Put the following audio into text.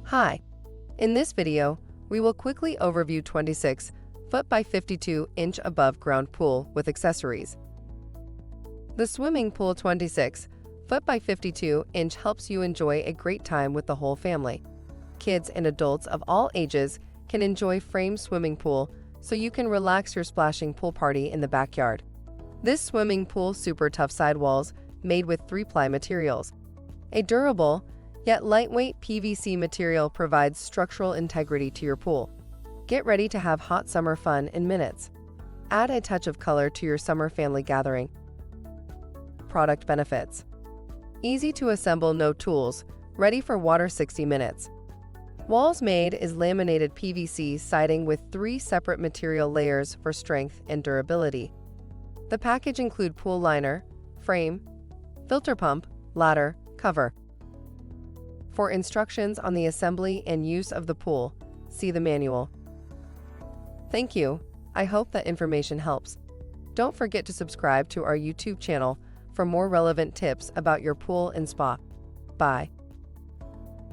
Hi, in this video, we will quickly overview 26-foot by 52-inch above ground pool with accessories. The swimming pool 26-foot by 52-inch helps you enjoy a great time with the whole family. Kids and adults of all ages can enjoy framed swimming pool so you can relax your splashing pool party in the backyard. This swimming pool super tough sidewalls made with 3-ply materials. A durable, yet lightweight PVC material provides structural integrity to your pool. Get ready to have hot summer fun in minutes. Add a touch of color to your summer family gathering. Product benefits. Easy to assemble, no tools, ready for water 60 minutes. Walls made is laminated PVC siding with 3 separate material layers for strength and durability. The package include pool liner, frame, filter pump, ladder, cover. For instructions on the assembly and use of the pool, see the manual. Thank you. I hope that information helps. Don't forget to subscribe to our YouTube channel for more relevant tips about your pool and spa. Bye.